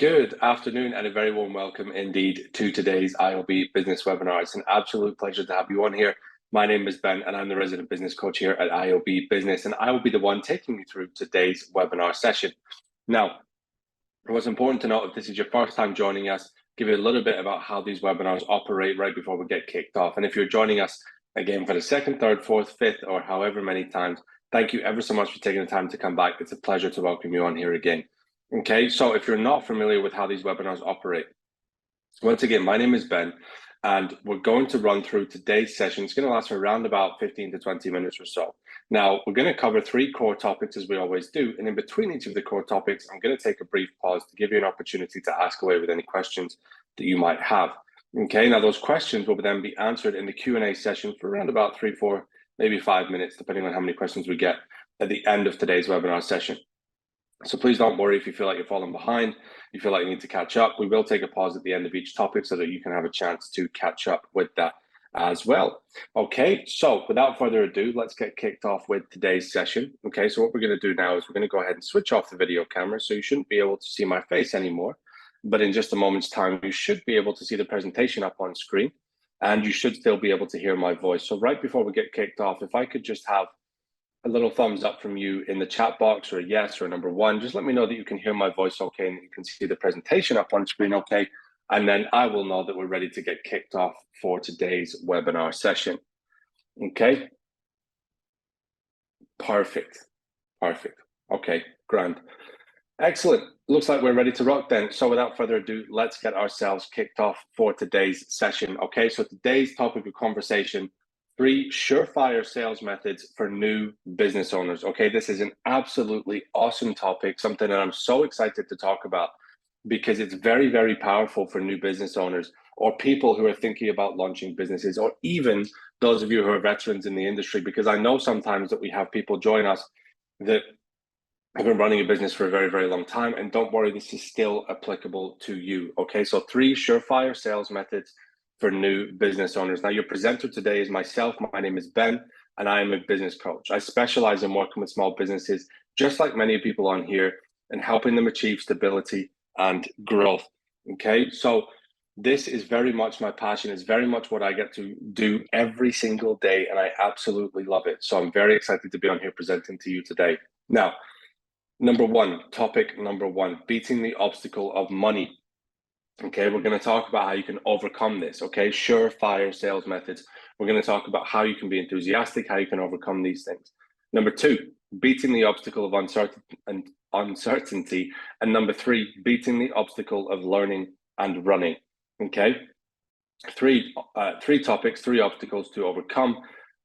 Good afternoon and a very warm welcome indeed to today's iOB business webinar. It's an absolute pleasure to have you on here. My name is Ben and I'm the resident business coach here at iOB Business, and I will be the one taking you through today's webinar session. Now, what's important to note, if this is your first time joining us, give you a little bit about how these webinars operate right before we get kicked off. And if you're joining us again for the second, third, fourth, fifth, or however many times, thank you ever so much for taking the time to come back. It's a pleasure to welcome you on here again. Okay, so if you're not familiar with how these webinars operate, once again, my name is Ben, and we're going to run through today's session. It's going to last for around about 15 to 20 minutes or so. Now, we're going to cover three core topics as we always do, and in between each of the core topics, I'm going to take a brief pause to give you an opportunity to ask away with any questions that you might have. Okay, now those questions will then be answered in the Q&A session for around about 3, 4, maybe 5 minutes, depending on how many questions we get at the end of today's webinar session. So please don't worry if you feel like you're falling behind, you feel like you need to catch up. We will take a pause at the end of each topic so that you can have a chance to catch up with that as well. Okay, so without further ado, let's get kicked off with today's session. Okay, so what we're going to do now is we're going to go ahead and switch off the video camera, so you shouldn't be able to see my face anymore. But in just a moment's time, you should be able to see the presentation up on screen, and you should still be able to hear my voice. So right before we get kicked off, if I could just have a little thumbs up from you in the chat box, or a yes, or a number one, just let me know that you can hear my voice okay and you can see the presentation up on screen okay, and then I will know that we're ready to get kicked off for today's webinar session. Okay, perfect. Okay, grand, excellent. Looks like we're ready to rock then. So without further ado, let's get ourselves kicked off for today's session. Okay, so today's topic of conversation: 3 surefire sales methods for new business owners. Okay, this is an absolutely awesome topic, something that I'm so excited to talk about because it's very, very powerful for new business owners or people who are thinking about launching businesses, or even those of you who are veterans in the industry, because I know sometimes that we have people join us that have been running a business for a very, very long time, and don't worry, this is still applicable to you. Okay, so 3 surefire sales methods for new business owners. Now, your presenter today is myself. My name is Ben, and I am a business coach. I specialize in working with small businesses, just like many people on here, and helping them achieve stability and growth. Okay, so this is very much my passion. It's very much what I get to do every single day, and I absolutely love it. So I'm very excited to be on here presenting to you today. Now, topic number one, beating the obstacle of money. Okay, we're going to talk about how you can overcome this. Okay, surefire sales methods. We're going to talk about how you can be enthusiastic, how you can overcome these things. Number 2, beating the obstacle of uncertainty. And number 3, beating the obstacle of learning and running. Okay, three topics, 3 obstacles to overcome.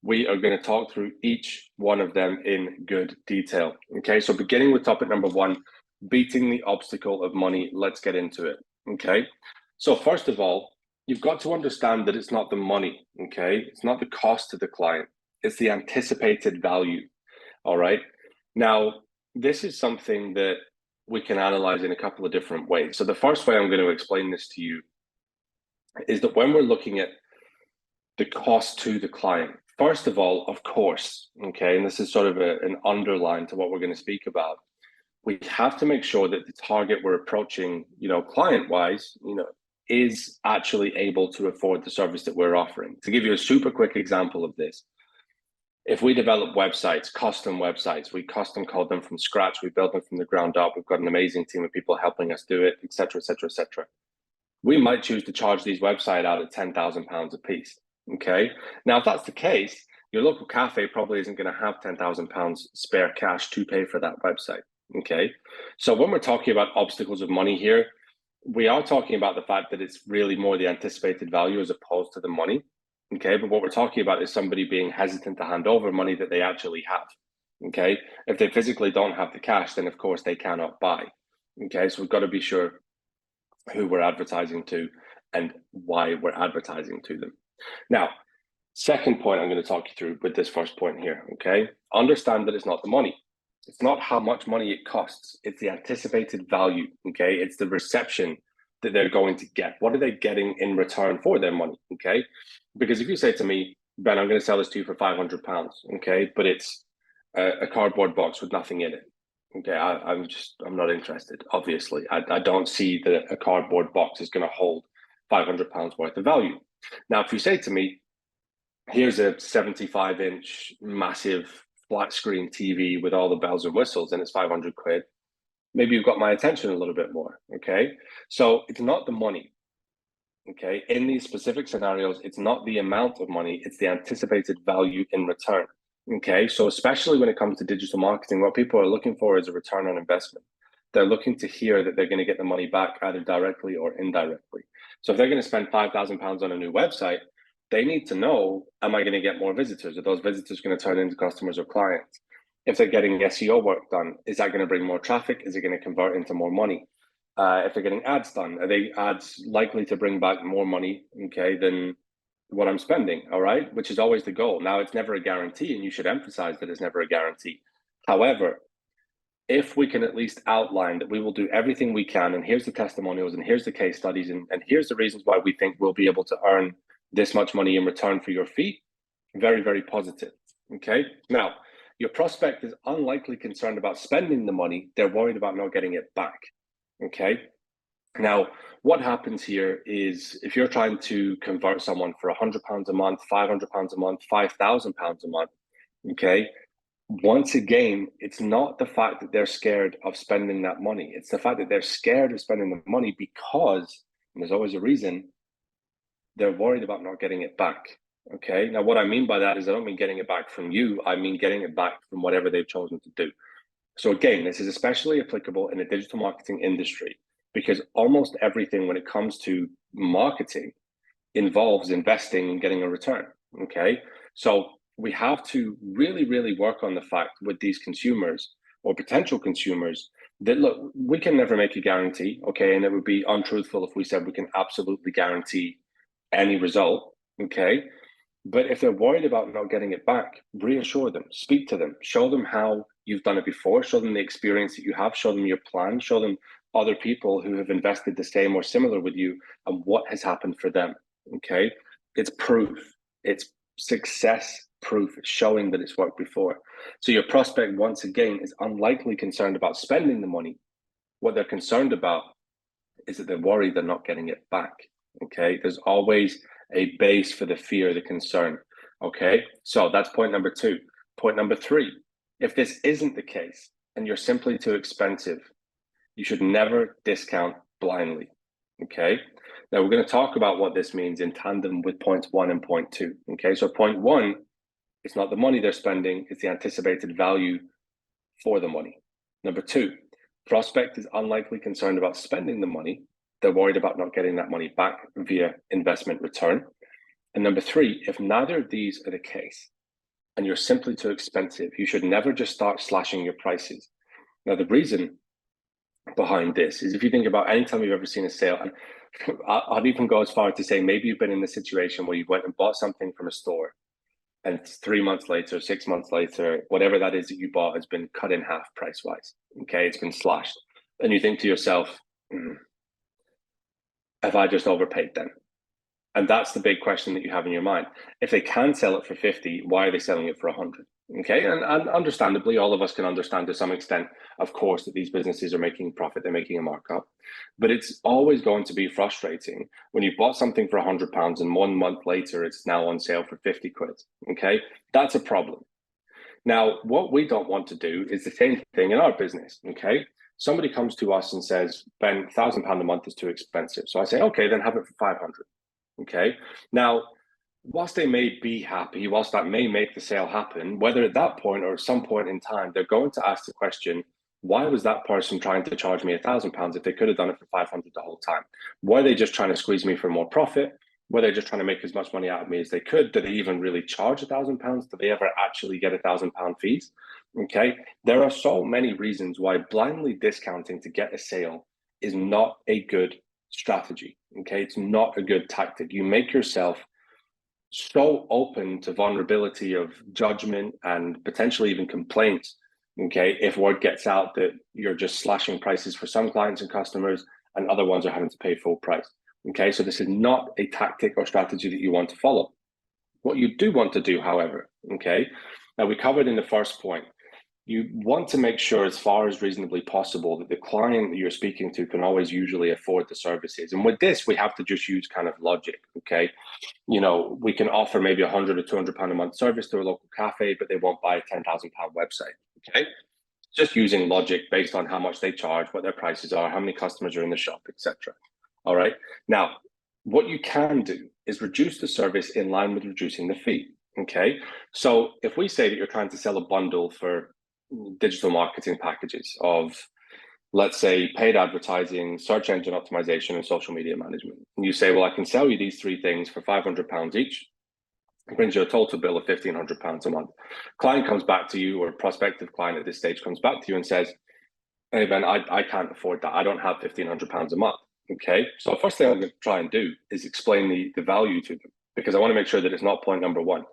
We are going to talk through each one of them in good detail. Okay, so beginning with topic number 1, beating the obstacle of money. Let's get into it. Okay, so first of all, you've got to understand that it's not the money. Okay, it's not the cost to the client, it's the anticipated value. All right, now this is something that we can analyze in a couple of different ways. So the first way I'm going to explain this to you is that when we're looking at the cost to the client, first of all, of course, okay, and this is sort of an underline to what we're going to speak about, we have to make sure that the target we're approaching, client-wise, is actually able to afford the service that we're offering. To give you a super quick example of this, if we develop websites, custom websites, we custom code them from scratch, we build them from the ground up, we've got an amazing team of people helping us do it, et cetera, et cetera, et cetera. We might choose to charge these websites out at £10,000 a piece, okay? Now, if that's the case, your local cafe probably isn't going to have £10,000 spare cash to pay for that website. Okay, so when we're talking about obstacles of money here, we are talking about the fact that it's really more the anticipated value as opposed to the money. Okay, but what we're talking about is somebody being hesitant to hand over money that they actually have. Okay, if they physically don't have the cash, then of course they cannot buy. Okay, so we've got to be sure who we're advertising to and why we're advertising to them. Now, second point I'm going to talk you through with this first point here. Okay, understand that it's not the money. It's not how much money it costs. It's the anticipated value, okay? It's the reception that they're going to get. What are they getting in return for their money, okay? Because if you say to me, Ben, I'm going to sell this to you for £500, okay? But it's a cardboard box with nothing in it. Okay, I'm not interested. Obviously, I don't see that a cardboard box is going to hold £500 worth of value. Now, if you say to me, here's a 75-inch massive flat screen TV with all the bells and whistles, and it's 500 quid, maybe you've got my attention a little bit more. Okay, so it's not the money. Okay, in these specific scenarios, it's not the amount of money, it's the anticipated value in return. Okay, so especially when it comes to digital marketing, what people are looking for is a return on investment. They're looking to hear that they're going to get the money back either directly or indirectly. So if they're going to spend £5,000 on a new website, they need to know, am I going to get more visitors? Are those visitors going to turn into customers or clients? If they're getting SEO work done, is that going to bring more traffic? Is it going to convert into more money? If they're getting ads done, are they ads likely to bring back more money, okay, than what I'm spending? All right, which is always the goal. Now, it's never a guarantee, and you should emphasize that it's never a guarantee. However, if we can at least outline that we will do everything we can, and here's the testimonials, and here's the case studies, and here's the reasons why we think we'll be able to earn this much money in return for your fee, very, very positive. Okay, now your prospect is unlikely concerned about spending the money, they're worried about not getting it back. Okay, now what happens here is if you're trying to convert someone for £100 a month, £500 a month, £5,000 a month, okay, once again, it's not the fact that they're scared of spending that money. It's the fact that they're scared of spending the money because, and there's always a reason, they're worried about not getting it back. Okay, now what I mean by that is I don't mean getting it back from you, I mean getting it back from whatever they've chosen to do. So again, this is especially applicable in the digital marketing industry because almost everything when it comes to marketing involves investing and getting a return. Okay, so we have to really, really work on the fact with these consumers or potential consumers that look, we can never make a guarantee. Okay, and it would be untruthful if we said we can absolutely guarantee any result. Okay, but if they're worried about not getting it back, reassure them, speak to them, show them how you've done it before, show them the experience that you have, show them your plan, show them other people who have invested the same or similar with you and what has happened for them. Okay, it's proof, it's success proof, it's showing that it's worked before. So your prospect, once again, is unlikely concerned about spending the money. What they're concerned about is that they're worried they're not getting it back. Okay, there's always a base for the fear, the concern. Okay, so that's point number two. Point number three, if this isn't the case and you're simply too expensive, you should never discount blindly. Okay, now we're going to talk about what this means in tandem with points one and point two. Okay, so point one, it's not the money they're spending, it's the anticipated value for the money. Number two, prospect is unlikely concerned about spending the money. They're worried about not getting that money back via investment return. And number three, if neither of these are the case and you're simply too expensive, you should never just start slashing your prices. Now, the reason behind this is if you think about any time you've ever seen a sale, and I'd even go as far as to say maybe you've been in the situation where you went and bought something from a store and 3 months later, 6 months later, whatever that is that you bought has been cut in half price-wise. Okay, it's been slashed. And you think to yourself, have I just overpaid then? And that's the big question that you have in your mind. If they can sell it for 50, why are they selling it for 100? Okay, and understandably, all of us can understand to some extent, of course, that these businesses are making profit, they're making a markup. But it's always going to be frustrating when you bought something for £100 and 1 month later, it's now on sale for 50 quid. Okay, that's a problem. Now, what we don't want to do is the same thing in our business. Okay, somebody comes to us and says, Ben, £1,000 a month is too expensive. So I say, okay, then have it for 500. Okay, now, whilst they may be happy, whilst that may make the sale happen, whether at that point or at some point in time, they're going to ask the question, why was that person trying to charge me £1,000 if they could have done it for 500 the whole time? Were they just trying to squeeze me for more profit? Were they just trying to make as much money out of me as they could? Did they even really charge £1,000? Did they ever actually get £1,000 fees? Okay, there are so many reasons why blindly discounting to get a sale is not a good strategy. Okay, it's not a good tactic. You make yourself so open to vulnerability of judgment and potentially even complaints. Okay, if word gets out that you're just slashing prices for some clients and customers and other ones are having to pay full price. Okay, so this is not a tactic or strategy that you want to follow. What you do want to do, however, okay, now we covered in the first point, you want to make sure as far as reasonably possible that the client that you're speaking to can always usually afford the services. And with this, we have to just use kind of logic, okay? We can offer maybe £100 or £200 a month service to a local cafe, but they won't buy a £10,000 website, okay? Just using logic based on how much they charge, what their prices are, how many customers are in the shop, etc. All right. Now, what you can do is reduce the service in line with reducing the fee. Okay. So if we say that you're trying to sell a bundle for digital marketing packages of, let's say, paid advertising, search engine optimization, and social media management, and you say, well, I can sell you these three things for £500 each. It brings you a total bill of £1,500 a month. Client comes back to you, or a prospective client at this stage comes back to you and says, hey, Ben, I can't afford that. I don't have £1,500 a month. Okay. So the first thing I'm going to try and do is explain the value to them, because I want to make sure that it's not point number one.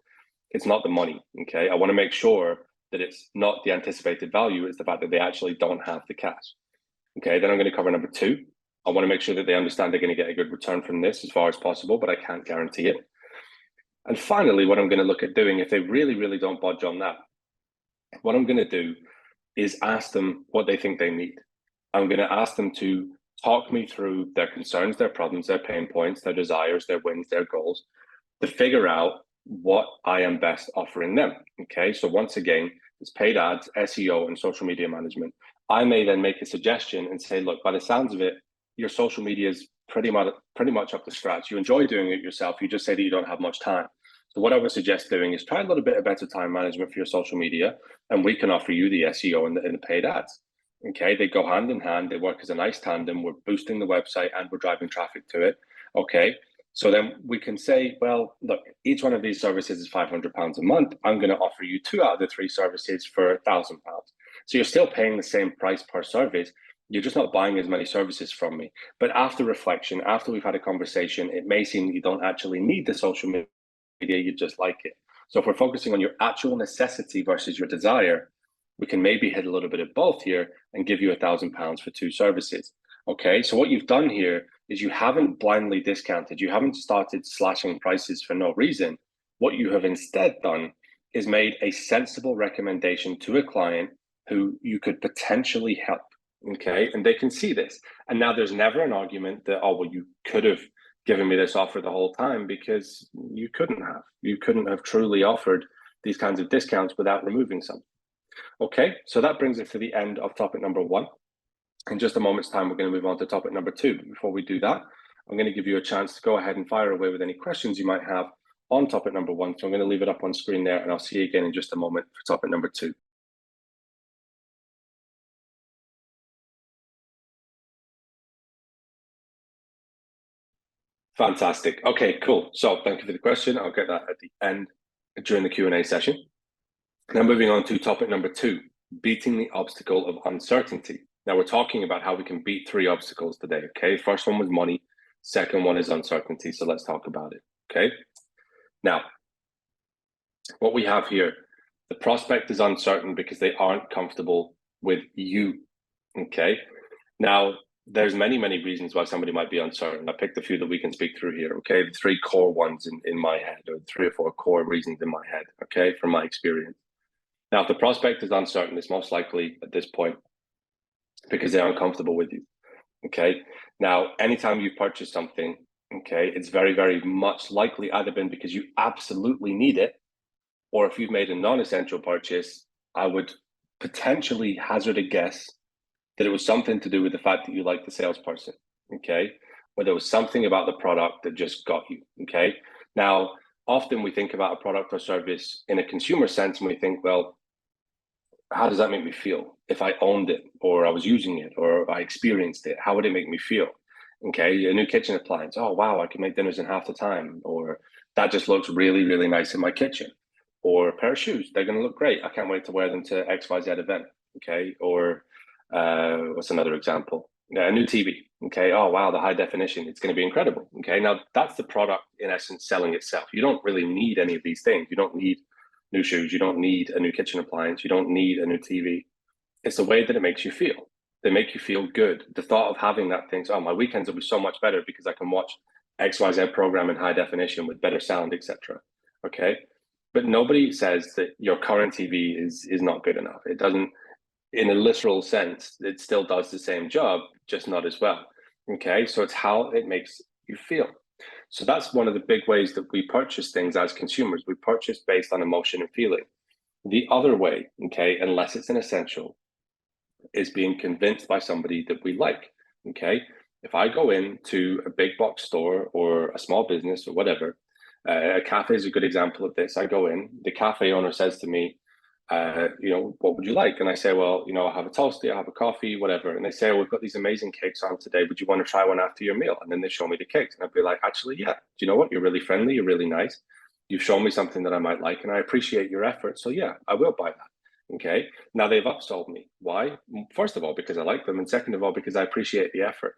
It's not the money. Okay. I want to make sure that it's not the anticipated value. It's the fact that they actually don't have the cash. Okay. Then I'm going to cover number two. I want to make sure that they understand they're going to get a good return from this as far as possible, but I can't guarantee it. And finally, what I'm going to look at doing, if they really, really don't budge on that, what I'm going to do is ask them what they think they need. I'm going to ask them to talk me through their concerns, their problems, their pain points, their desires, their wins, their goals, to figure out what I am best offering them. Okay, so once again, it's paid ads, SEO, and social media management. I may then make a suggestion and say, look, by the sounds of it, your social media is pretty much up to scratch. You enjoy doing it yourself. You just say that you don't have much time. So what I would suggest doing is try a little bit of better time management for your social media, and we can offer you the SEO and the paid ads. Okay, they go hand in hand. They work as a nice tandem. We're boosting the website and we're driving traffic to it. Okay, so then we can say, well, look, each one of these services is £500 a month. I'm going to offer you 2 out of the 3 services for £1,000. So you're still paying the same price per service. You're just not buying as many services from me. But after reflection, after we've had a conversation, it may seem that you don't actually need the social media, you just like it. So if we're focusing on your actual necessity versus your desire, we can maybe hit a little bit of both here and give you £1,000 for 2 services. Okay, so what you've done here is you haven't blindly discounted. You haven't started slashing prices for no reason. What you have instead done is made a sensible recommendation to a client who you could potentially help. Okay, and they can see this. And now there's never an argument that, oh, well, you could have given me this offer the whole time, because you couldn't have. You couldn't have truly offered these kinds of discounts without removing some. Okay, so that brings us to the end of topic number 1. In just a moment's time, we're going to move on to topic number 2. But before we do that, I'm going to give you a chance to go ahead and fire away with any questions you might have on topic number 1. So I'm going to leave it up on screen there, and I'll see you again in just a moment for topic number 2. Fantastic. Okay, cool. So thank you for the question. I'll get that at the end during the Q&A session. Now moving on to topic number 2, beating the obstacle of uncertainty. Now we're talking about how we can beat 3 obstacles today, okay? First one was money. Second one is uncertainty. So let's talk about it, okay? Now, what we have here, the prospect is uncertain because they aren't comfortable with you, okay? Now, there's many reasons why somebody might be uncertain. I picked a few that we can speak through here, okay? The 3 core ones in my head, or 3 or 4 core reasons in my head, okay, from my experience. Now, if the prospect is uncertain, it's most likely at this point because they're uncomfortable with you, okay? Now, anytime you've purchased something, okay, it's very much likely either been because you absolutely need it, or if you've made a non-essential purchase, I would potentially hazard a guess that it was something to do with the fact that you like the salesperson, okay? Or there was something about the product that just got you, okay? Now, often we think about a product or service in a consumer sense, and we think, well, how does that make me feel? If I owned it, or I was using it, or I experienced it, how would it make me feel? Okay, a new kitchen appliance. Oh, wow, I can make dinners in half the time. Or that just looks really nice in my kitchen. Or a pair of shoes, they're going to look great. I can't wait to wear them to XYZ event. Okay, or what's another example? A new TV. Okay, oh, wow, the high definition, it's going to be incredible. Okay, now that's the product in essence selling itself. You don't really need any of these things. You don't need new shoes. You don't need a new kitchen appliance. You don't need a new TV. It's the way that it makes you feel. They make you feel good. The thought of having that thinks, oh, my weekends will be so much better because I can watch XYZ program in high definition with better sound, etc. Okay. but nobody says that your current TV is not good enough. It doesn't, in a literal sense, it still does the same job, just not as well. Okay, so it's how it makes you feel. So that's one of the big ways that we purchase things as consumers. We purchase based on emotion and feeling. The other way, okay, unless it's an essential, is being convinced by somebody that we like. Okay, if I go into a big box store or a small business or whatever, a cafe is a good example of this. I go in, the cafe owner says to me, what would you like? And I say, well, I have a toasty, I have a coffee, whatever. And they say, oh, we've got these amazing cakes on today. Would you want to try one after your meal? And then they show me the cakes. And I'd be like, actually, yeah. Do you know what? You're really friendly. You're really nice. You've shown me something that I might like, and I appreciate your effort. So yeah, I will buy that. Okay. Now they've upsold me. Why? First of all, because I like them. And second of all, because I appreciate the effort.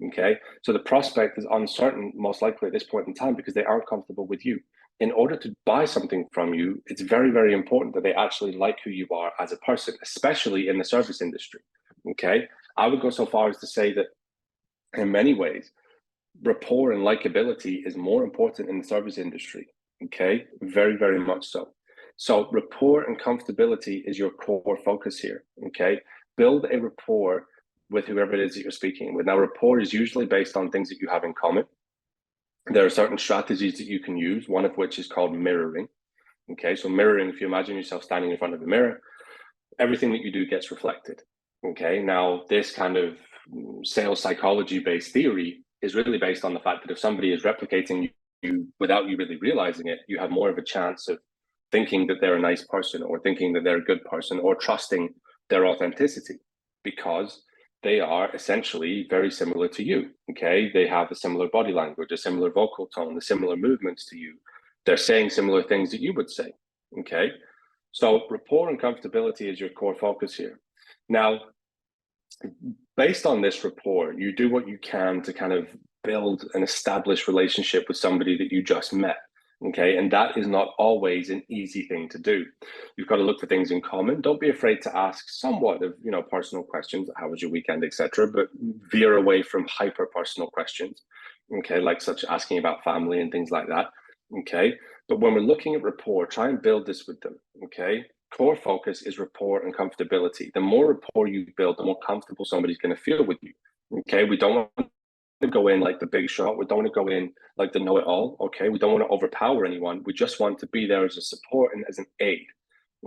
Okay. So the prospect is uncertain, most likely at this point in time, because they aren't comfortable with you. In order to buy something from you, it's very, very important that they actually like who you are as a person, especially in the service industry. Okay. I would go so far as to say that in many ways, rapport and likability is more important in the service industry. Okay. Very, very much so. So rapport and comfortability is your core focus here. Okay. Build a rapport with whoever it is that you're speaking with. Now, rapport is usually based on things that you have in common. There are certain strategies that you can use, one of which is called mirroring. Okay, so mirroring, if you imagine yourself standing in front of a mirror, everything that you do gets reflected. Okay, now this kind of sales psychology based theory is really based on the fact that if somebody is replicating you without you really realizing it, you have more of a chance of thinking that they're a nice person or thinking that they're a good person or trusting their authenticity, because they are essentially very similar to you. Okay, they have a similar body language, a similar vocal tone, a similar movements to you. They're saying similar things that you would say. Okay, so rapport and comfortability is your core focus here. Now, based on this rapport, you do what you can to kind of build an established relationship with somebody that you just met. Okay, and that is not always an easy thing to do. You've got to look for things in common. Don't be afraid to ask somewhat of personal questions. How was your weekend, etc. But veer away from hyper personal questions. Okay, like such asking about family and things like that. Okay, but when we're looking at rapport, try and build this with them. Okay, core focus is rapport and comfortability. The more rapport you build, the more comfortable somebody's going to feel with you. Okay, we don't want to go in like the big shot. We don't want to go in like the know-it-all. Okay, we don't want to overpower anyone. We just want to be there as a support and as an aid.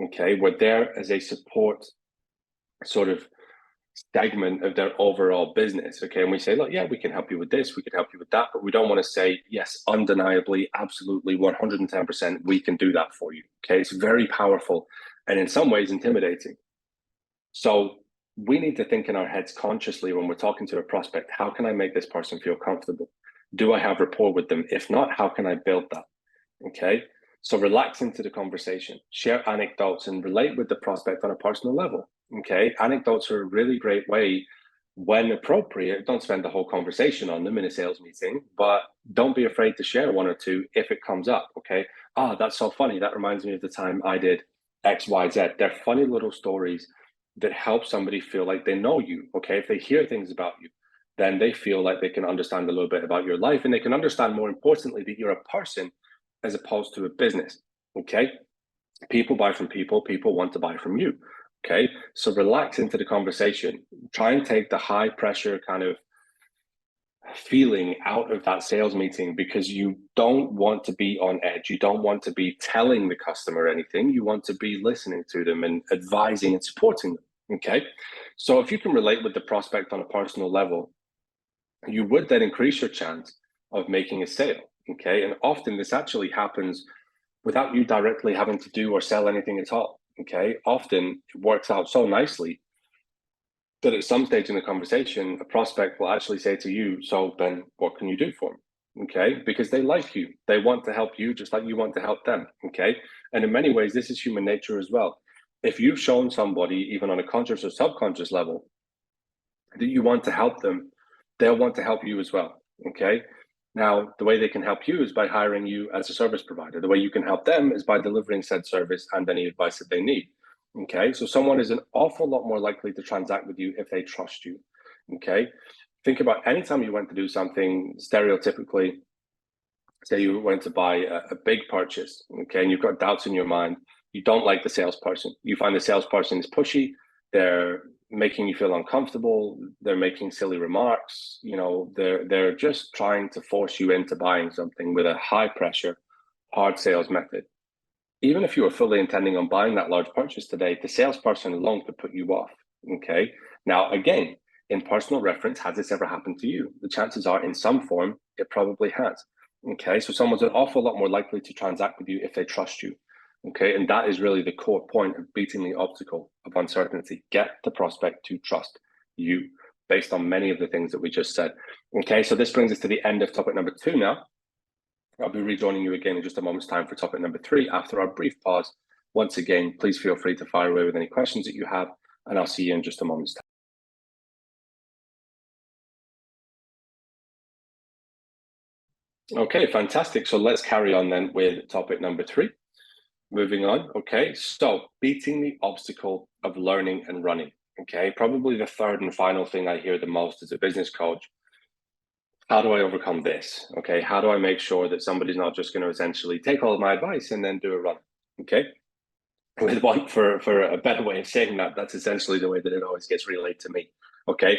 Okay, we're there as a support sort of segment of their overall business. Okay, and we say, look, yeah, we can help you with this, we can help you with that, but we don't want to say, yes, undeniably, absolutely, 110%, we can do that for you. Okay, it's very powerful and in some ways intimidating. So we need to think in our heads consciously when we're talking to a prospect, how can I make this person feel comfortable? Do I have rapport with them? If not, how can I build that? Okay, so relax into the conversation, share anecdotes and relate with the prospect on a personal level. Okay, anecdotes are a really great way when appropriate. Don't spend the whole conversation on them in a sales meeting, but don't be afraid to share one or two if it comes up. Okay, that's so funny. That reminds me of the time I did X, Y, Z. They're funny little stories that help somebody feel like they know you. Okay, if they hear things about you, then they feel like they can understand a little bit about your life, and they can understand, more importantly, that you're a person as opposed to a business. Okay, people buy from people, people want to buy from you. Okay, so relax into the conversation. Try and take the high pressure kind of feeling out of that sales meeting, because you don't want to be on edge. You don't want to be telling the customer anything. You want to be listening to them and advising and supporting them. Okay, so if you can relate with the prospect on a personal level, you would then increase your chance of making a sale. Okay, and often this actually happens without you directly having to do or sell anything at all. Okay, often it works out so nicely that at some stage in the conversation, a prospect will actually say to you, so Ben, what can you do for me? Okay, because they like you. They want to help you just like you want to help them. Okay, and in many ways, this is human nature as well. If you've shown somebody, even on a conscious or subconscious level, that you want to help them, they'll want to help you as well. Okay, now the way they can help you is by hiring you as a service provider. The way you can help them is by delivering said service and any advice that they need. Okay, so someone is an awful lot more likely to transact with you if they trust you. Okay, think about anytime you went to do something, stereotypically, say you went to buy a big purchase, okay, and you've got doubts in your mind. You don't like the salesperson. You find the salesperson is pushy. They're making you feel uncomfortable. They're making silly remarks. You know, they're just trying to force you into buying something with a high pressure, hard sales method. Even if you were fully intending on buying that large purchase today, the salesperson alone could put you off. Okay. Now, again, in personal reference, has this ever happened to you? The chances are, in some form, it probably has. Okay. So someone's an awful lot more likely to transact with you if they trust you. Okay. And that is really the core point of beating the obstacle of uncertainty. Get the prospect to trust you based on many of the things that we just said. Okay. So this brings us to the end of topic number 2 now. I'll be rejoining you again in just a moment's time for topic number 3 after our brief pause. Once again, please feel free to fire away with any questions that you have, and I'll see you in just a moment's time. Okay, fantastic. So let's carry on then with topic number 3. Moving on. Okay, so beating the obstacle of learning and running. Okay, probably the third and final thing I hear the most as a business coach. How do I overcome this? Okay, how do I make sure that somebody's not just going to essentially take all of my advice and then do a run? Okay, with one for a better way of saying that, that's essentially the way that it always gets relayed to me. Okay,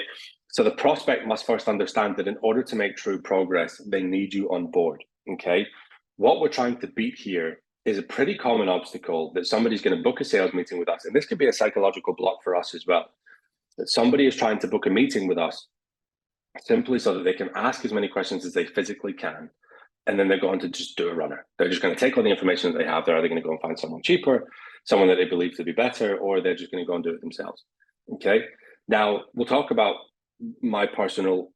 so the prospect must first understand that in order to make true progress, they need you on board. Okay, what we're trying to beat here is a pretty common obstacle that somebody's going to book a sales meeting with us, and this could be a psychological block for us as well. That somebody is trying to book a meeting with us simply so that they can ask as many questions as they physically can, and then they're going to just do a runner. They're just going to take all the information that they have. They're either going to go and find someone cheaper, someone that they believe to be better, or they're just going to go and do it themselves. Okay. Now we'll talk about my personal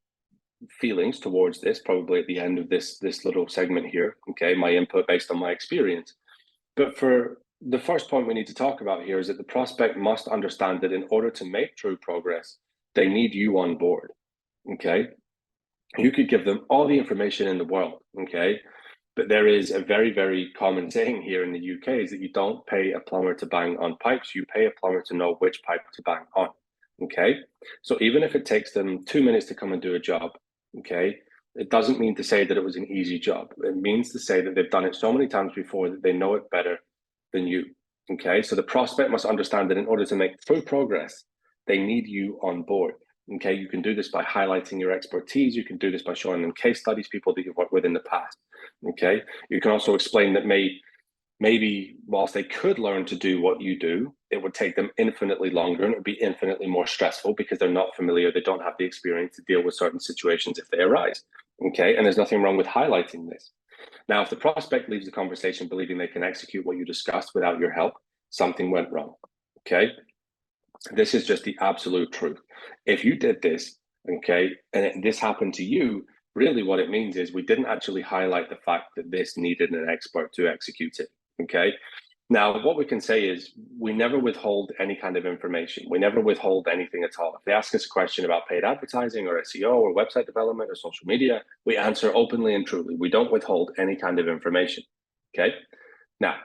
feelings towards this probably at the end of this little segment here. Okay, my input based on my experience. But for the first point we need to talk about here is that the prospect must understand that in order to make true progress, they need you on board. Okay. You could give them all the information in the world. Okay. But there is a very, very common saying here in the UK is that you don't pay a plumber to bang on pipes, you pay a plumber to know which pipe to bang on. Okay. So even if it takes them 2 minutes to come and do a job, okay, it doesn't mean to say that it was an easy job. It means to say that they've done it so many times before that they know it better than you. Okay. So the prospect must understand that in order to make true progress, they need you on board. Okay. You can do this by highlighting your expertise. You can do this by showing them case studies, people that you've worked with in the past. Okay. You can also explain that maybe whilst they could learn to do what you do, it would take them infinitely longer and it would be infinitely more stressful because they're not familiar, they don't have the experience to deal with certain situations if they arise. Okay. And there's nothing wrong with highlighting this. Now, if the prospect leaves the conversation believing they can execute what you discussed without your help, something went wrong. Okay. This is just the absolute truth. If you did this, okay, and this happened to you, really what it means is we didn't actually highlight the fact that this needed an expert to execute it. Okay. Now, what we can say is we never withhold any kind of information. We never withhold anything at all. If they ask us a question about paid advertising or SEO or website development or social media, we answer openly and truly. We don't withhold any kind of information. Okay. Now,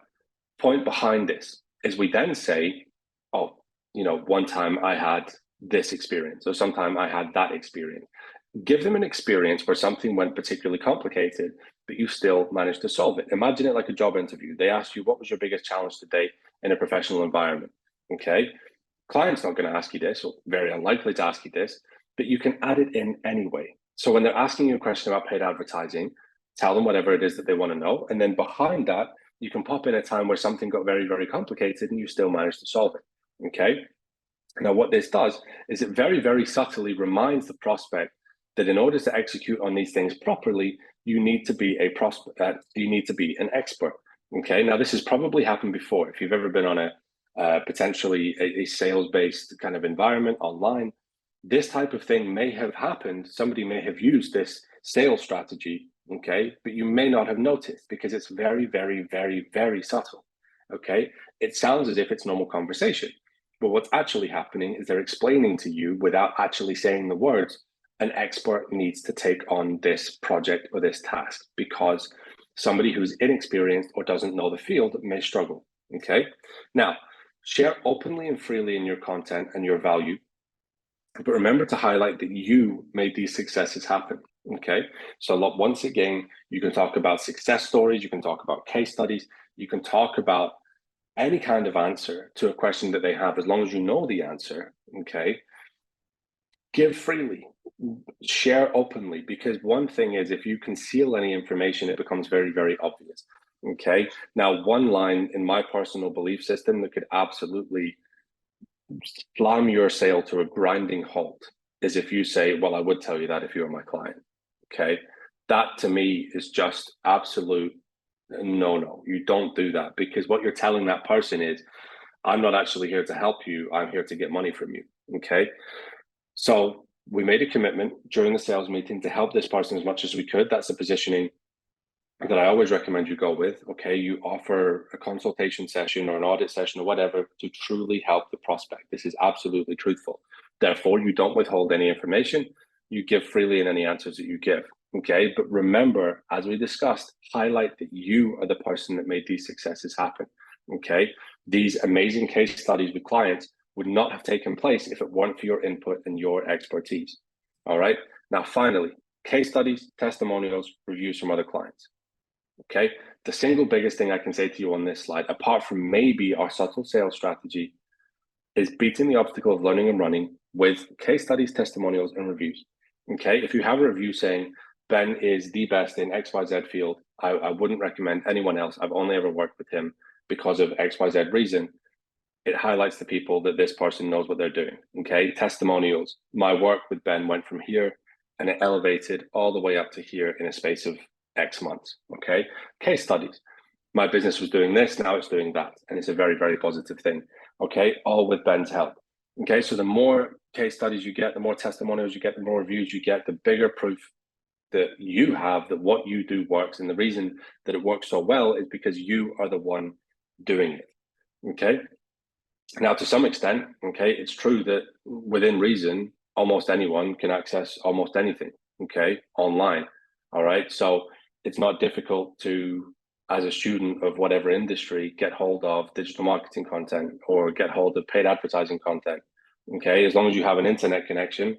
point behind this is we then say, oh, you know, one time I had this experience, or sometime I had that experience. Give them an experience where something went particularly complicated, but you still managed to solve it. Imagine it like a job interview. They ask you, what was your biggest challenge today in a professional environment? Okay. Client's not going to ask you this, or very unlikely to ask you this, but you can add it in anyway. So when they're asking you a question about paid advertising, tell them whatever it is that they want to know. And then behind that, you can pop in a time where something got very, very complicated and you still managed to solve it. Okay. Now, what this does is it very, very subtly reminds the prospect that in order to execute on these things properly, you need to be you need to be an expert. Okay. Now, this has probably happened before. If you've ever been on a potentially a sales-based kind of environment online, this type of thing may have happened. Somebody may have used this sales strategy. Okay. But you may not have noticed because it's very, very, very, very subtle. Okay. It sounds as if it's normal conversation. But what's actually happening is they're explaining to you without actually saying the words, an expert needs to take on this project or this task because somebody who's inexperienced or doesn't know the field may struggle. Okay. Now, share openly and freely in your content and your value. But remember to highlight that you made these successes happen. Okay. So once again, you can talk about success stories, you can talk about case studies, you can talk about any kind of answer to a question that they have, as long as you know the answer. Okay. Give freely, share openly, because one thing is, if you conceal any information, it becomes very, very obvious. Okay. Now, one line in my personal belief system that could absolutely slam your sale to a grinding halt is if you say, well, I would tell you that if you were my client. Okay. That to me is just absolute no. You don't do that, because what you're telling that person is, I'm not actually here to help you. I'm here to get money from you. Okay. So we made a commitment during the sales meeting to help this person as much as we could. That's the positioning that I always recommend you go with. Okay, you offer a consultation session or an audit session or whatever to truly help the prospect. This is absolutely truthful. Therefore, you don't withhold any information. You give freely in any answers that you give. Okay, but remember, as we discussed, highlight that you are the person that made these successes happen. Okay, these amazing case studies with clients would not have taken place if it weren't for your input and your expertise. All right, now finally, case studies, testimonials, reviews from other clients. Okay, the single biggest thing I can say to you on this slide, apart from maybe our subtle sales strategy, is beating the obstacle of learning and running with case studies, testimonials, and reviews. Okay, if you have a review saying Ben is the best in XYZ field, I wouldn't recommend anyone else. I've only ever worked with him because of XYZ reason. It highlights to people that this person knows what they're doing. Okay, testimonials. My work with Ben went from here and it elevated all the way up to here in a space of X months. Okay, case studies. My business was doing this, now it's doing that. And it's a very, very positive thing. Okay, all with Ben's help. Okay, so the more case studies you get, the more testimonials you get, the more reviews you get, the bigger proof that you have that what you do works. And the reason that it works so well is because you are the one doing it. Okay. Now, to some extent, okay, it's true that within reason, almost anyone can access almost anything, okay, online. All right. So it's not difficult to, as a student of whatever industry, get hold of digital marketing content or get hold of paid advertising content. Okay. As long as you have an internet connection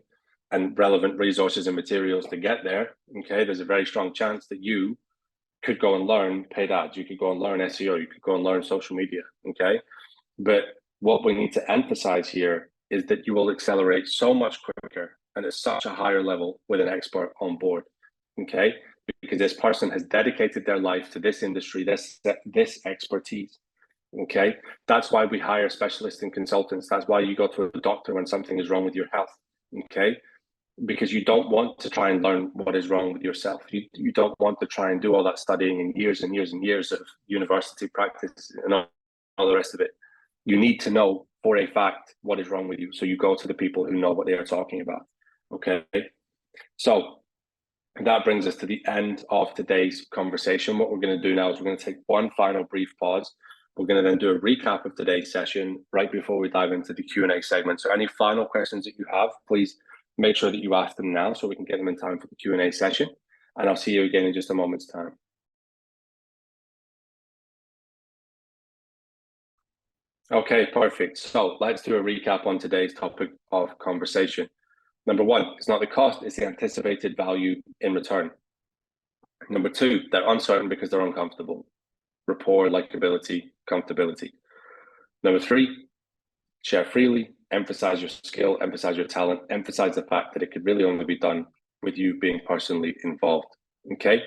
and relevant resources and materials to get there, okay, there's a very strong chance that you could go and learn paid ads. You could go and learn SEO. You could go and learn social media. Okay. But what we need to emphasize here is that you will accelerate so much quicker and at such a higher level with an expert on board, okay? Because this person has dedicated their life to this industry, this expertise, okay? That's why we hire specialists and consultants. That's why you go to a doctor when something is wrong with your health, okay? Because you don't want to try and learn what is wrong with yourself. You don't want to try and do all that studying and years and years and years of university practice and all the rest of it. You need to know for a fact what is wrong with you. So you go to the people who know what they are talking about. Okay. So that brings us to the end of today's conversation. What we're going to do now is we're going to take one final brief pause. We're going to then do a recap of today's session right before we dive into the Q&A segment. So any final questions that you have, please make sure that you ask them now so we can get them in time for the Q&A session. And I'll see you again in just a moment's time. Okay, perfect. So let's do a recap on today's topic of conversation. Number one, it's not the cost, it's the anticipated value in return. Number two, they're uncertain because they're uncomfortable. Rapport, likability, comfortability. Number three, share freely, emphasize your skill, emphasize your talent, emphasize the fact that it could really only be done with you being personally involved. Okay?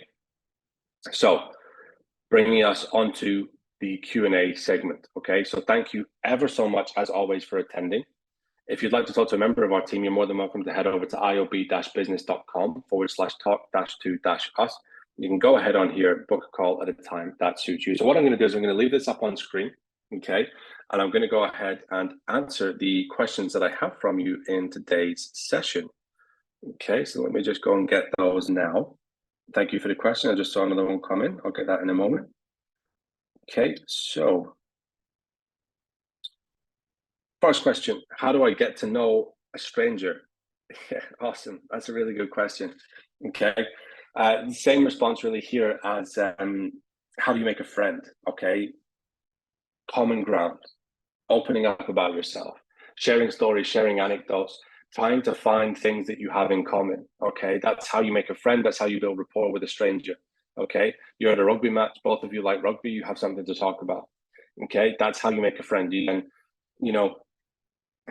So bringing us onto the Q&A segment. Okay, so thank you ever so much, as always, for attending. If you'd like to talk to a member of our team, you're more than welcome to head over to iob-business.com/talk-to-us. You can go ahead on here, book a call at a time that suits you. So what I'm going to do is I'm going to leave this up on screen, okay? And I'm going to go ahead and answer the questions that I have from you in today's session. Okay, so let me just go and get those now. Thank you for the question. I just saw another one come in. I'll get that in a moment. Okay, so first question, how do I get to know a stranger? Yeah, awesome. That's a really good question. Okay, same response really here as how do you make a friend? Okay, common ground, opening up about yourself, sharing stories, sharing anecdotes, trying to find things that you have in common. Okay, that's how you make a friend. That's how you build rapport with a stranger. Okay, you're at a rugby match, both of you like rugby, you have something to talk about. Okay, that's how you make a friend. You can, you know,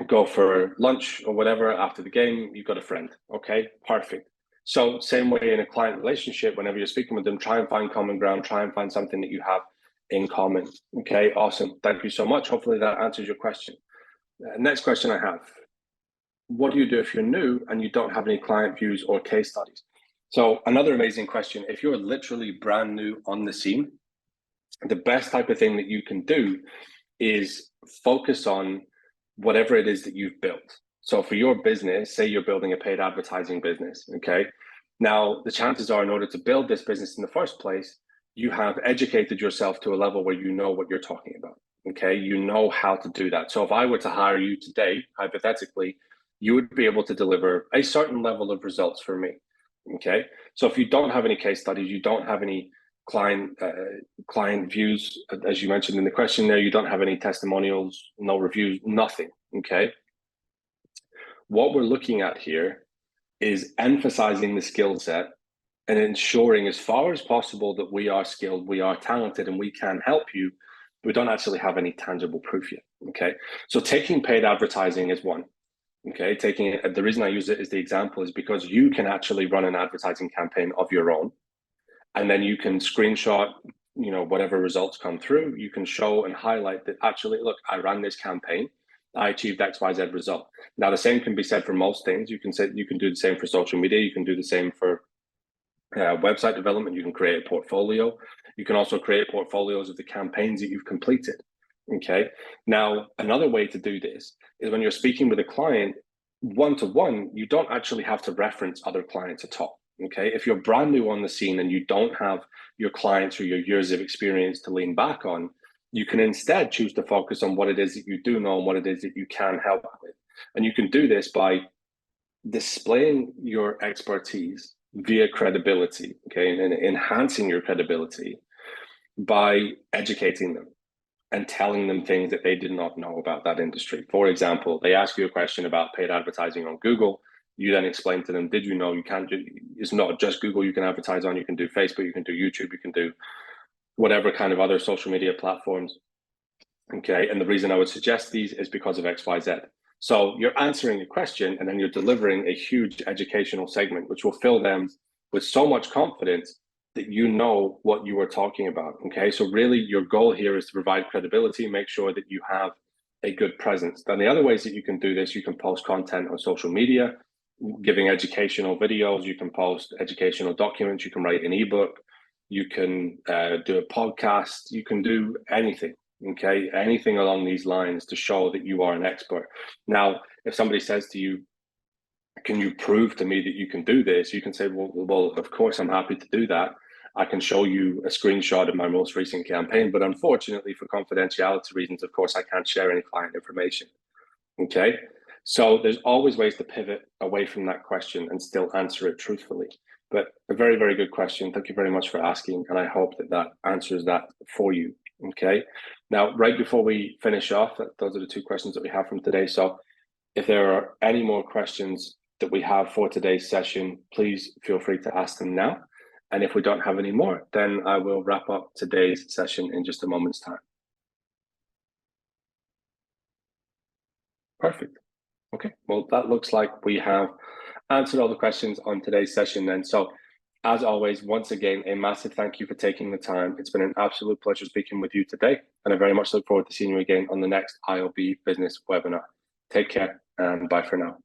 go for lunch or whatever after the game, you've got a friend. Okay, perfect. So same way in a client relationship, whenever you're speaking with them, try and find common ground, try and find something that you have in common. Okay, awesome. Thank you so much. Hopefully that answers your question. Next question I have. What do you do if you're new and you don't have any client views or case studies? So another amazing question. If you're literally brand new on the scene, the best type of thing that you can do is focus on whatever it is that you've built. So for your business, say you're building a paid advertising business, okay? Now, the chances are in order to build this business in the first place, you have educated yourself to a level where you know what you're talking about, okay? You know how to do that. So if I were to hire you today, hypothetically, you would be able to deliver a certain level of results for me, okay? So if you don't have any case studies, you don't have any client views, as you mentioned in the question there, you don't have any testimonials, no reviews, nothing. Okay. What we're looking at here is emphasizing the skill set and ensuring as far as possible that we are skilled, we are talented, and we can help you. We don't actually have any tangible proof yet. Okay. So taking paid advertising is one. Okay. Taking it, the reason I use it as the example is because you can actually run an advertising campaign of your own. And then you can screenshot, whatever results come through. You can show and highlight that actually, look, I ran this campaign, I achieved XYZ result. Now, the same can be said for most things. You can do the same for social media. You can do the same for website development. You can create a portfolio. You can also create portfolios of the campaigns that you've completed. Okay. Now, another way to do this is when you're speaking with a client one-to-one, you don't actually have to reference other clients at all. Okay, if you're brand new on the scene and you don't have your clients or your years of experience to lean back on, you can instead choose to focus on what it is that you do know and what it is that you can help with. And you can do this by displaying your expertise via credibility, okay, and enhancing your credibility by educating them and telling them things that they did not know about that industry. For example, they ask you a question about paid advertising on Google. You then explain to them, did you know you can't do, it's not just Google you can advertise on, you can do Facebook, you can do YouTube, you can do whatever kind of other social media platforms. Okay, and the reason I would suggest these is because of XYZ. So you're answering a question and then you're delivering a huge educational segment, which will fill them with so much confidence that you know what you are talking about. Okay, so really your goal here is to provide credibility, make sure that you have a good presence. Then the other ways that you can do this, you can post content on social media, giving educational videos, you can post educational documents, you can write an ebook, you can do a podcast, you can do anything. Okay, anything along these lines to show that you are an expert. Now, if somebody says to you, can you prove to me that you can do this? You can say, well, of course, I'm happy to do that. I can show you a screenshot of my most recent campaign, but unfortunately for confidentiality reasons, of course, I can't share any client information. Okay, so there's always ways to pivot away from that question and still answer it truthfully. But a very, very good question. Thank you very much for asking. And I hope that that answers that for you. Okay, now, right before we finish off, those are the two questions that we have from today. So if there are any more questions that we have for today's session, please feel free to ask them now. And if we don't have any more, then I will wrap up today's session in just a moment's time. Perfect. Okay, well, that looks like we have answered all the questions on today's session then. So as always, once again, a massive thank you for taking the time. It's been an absolute pleasure speaking with you today. And I very much look forward to seeing you again on the next iOB business webinar. Take care and bye for now.